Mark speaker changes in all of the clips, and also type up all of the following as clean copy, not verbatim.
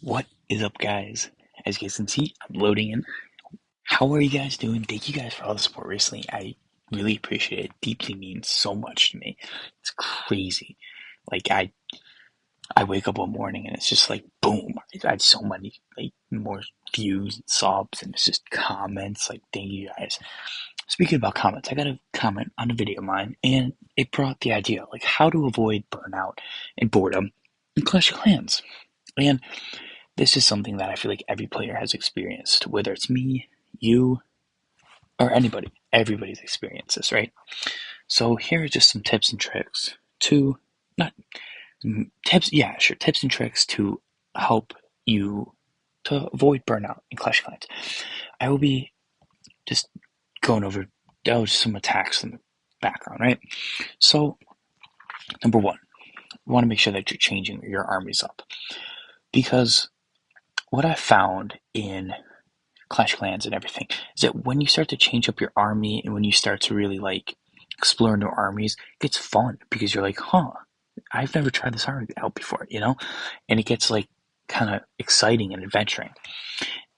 Speaker 1: What is up, guys? As you guys can see, I'm loading in. How are you guys doing? Thank you guys for all the support recently. I really appreciate it. Deeply means so much to me. It's crazy. Like I wake up one morning and it's just like boom. I had so many more views and subs and it's just comments. Like thank you guys. Speaking about comments, I got a comment on a video of mine and it brought the idea like how to avoid burnout and boredom in Clash of Clans. And this is something that I feel like every player has experienced, whether it's me, you, or anybody. Everybody's experienced this, right? So here are just some tips and tricks to not tips, yeah, sure, tips and tricks to help you to avoid burnout in Clash of Clans. I will be just going over just some attacks in the background, right? So number one, you want to make sure that you're changing your armies up because what I found in Clash Clans and everything, is that when you start to change up your army and when you start to really like explore new armies, it gets fun because you're like, huh, I've never tried this army out before. And it gets like kind of exciting and adventuring.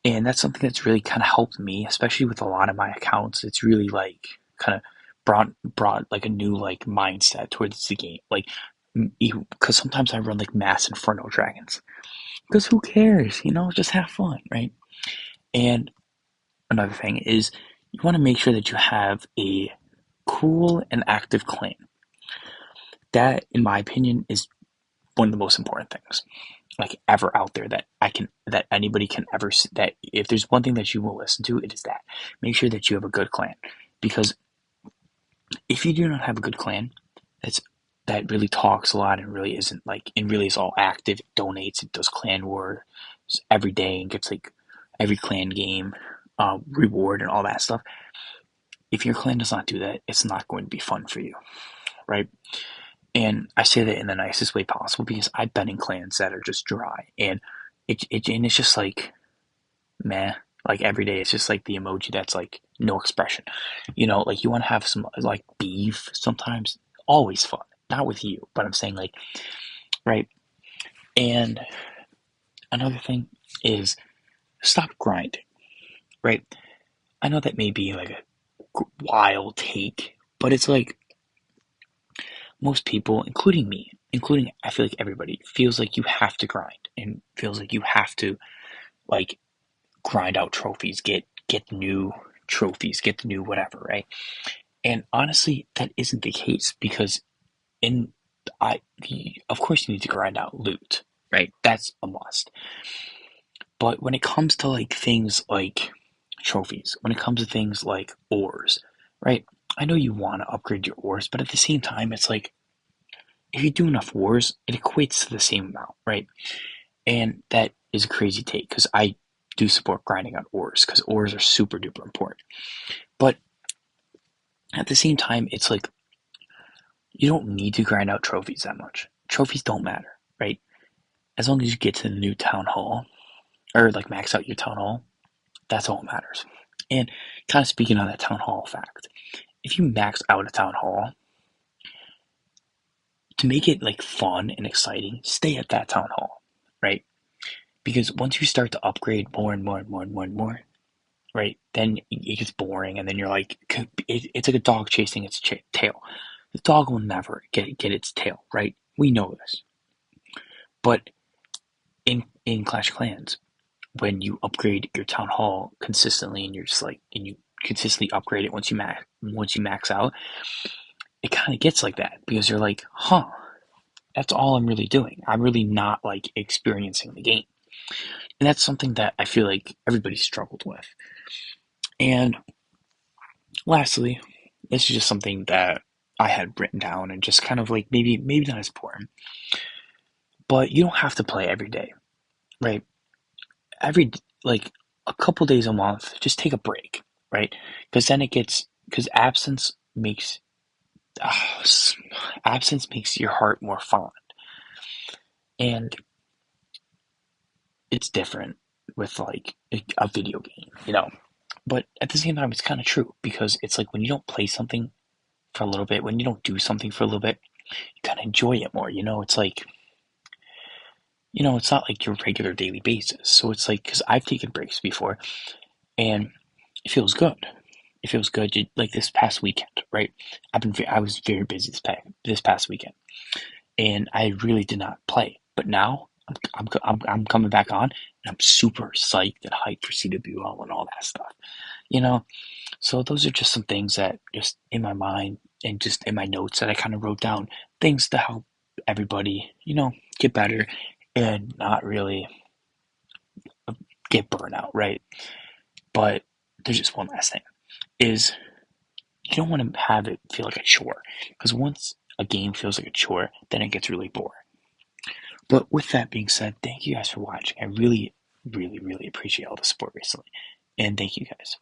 Speaker 1: And that's something that's really kind of helped me, especially with a lot of my accounts. It's really like kind of brought like a new like mindset towards the game. Like, because sometimes I run like mass inferno dragons. Because who cares? Just have fun, right? And another thing is you want to make sure that you have a cool and active clan. That, in my opinion, is one of the most important things like ever out there that anybody can ever that if there's one thing that you will listen to, it is that make sure that you have a good clan because if you do not have a good clan that's that really talks a lot and really isn't like and really is all active, it donates, it does clan wars every day and gets like every clan game reward and all that stuff. If your clan does not do that, it's not going to be fun for you, right? And I say that in the nicest way possible because I've been in clans that are just dry, and it's just like meh. Like every day, it's just like the emoji that's like no expression. Like you want to have some like beef sometimes. Always fun, not with you, but I'm saying like right. And another thing is stop grinding, right? I know that may be like a wild take, but it's like most people, including me, including I feel like everybody, feels like you have to grind and feels like you have to like grind out trophies, get new trophies, get the new whatever, right? And honestly, that isn't the case because in of course you need to grind out loot, right? That's a must. But when it comes to like things like trophies, when it comes to things like ores, right? I know you want to upgrade your ores, but at the same time, it's like if you do enough wars, it equates to the same amount, right? And that is a crazy take because I do support grinding on ores because ores are super duper important. But at the same time, it's like you don't need to grind out trophies that much. Trophies don't matter, right? As long as you get to the new town hall or like max out your town hall, that's all that matters. And kind of speaking on that town hall fact, if you max out a town hall, to make it like fun and exciting, stay at that town hall, right? Because once you start to upgrade more and more and more and more and more, right, then it gets boring, and then you're like, it's like a dog chasing its tail. The dog will never get its tail, right? We know this. But in Clash of Clans, when you upgrade your town hall consistently, and you're just like, and you consistently upgrade it once you max out, it kind of gets like that because you're like, huh, that's all I'm really doing. I'm really not like experiencing the game. And that's something that I feel like everybody struggled with. And lastly, this is just something that I had written down and just kind of like maybe not as important, but you don't have to play every day, right? Every like a couple days a month, just take a break, right? Because then it gets because uh, absence makes your heart more fond, and it's different with like a video game. But at the same time, it's kind of true because it's like when you don't play something for a little bit, when you don't do something for a little bit, you kind of enjoy it more. It's like it's not like your regular daily basis. So it's like, because I've taken breaks before, and it feels good. It feels good. Like this past weekend, right? I was very busy this past weekend, and I really did not play. But now I'm coming back on, and I'm super psyched and hyped for CWL and all that stuff. You know, so those are just some things that just in my mind and just in my notes that I kind of wrote down, things to help everybody, get better and not really get burnout, right? But there's just one last thing is you don't want to have it feel like a chore, because once a game feels like a chore, then it gets really boring. But with that being said, thank you guys for watching. I really, really, really appreciate all the support recently. And thank you guys.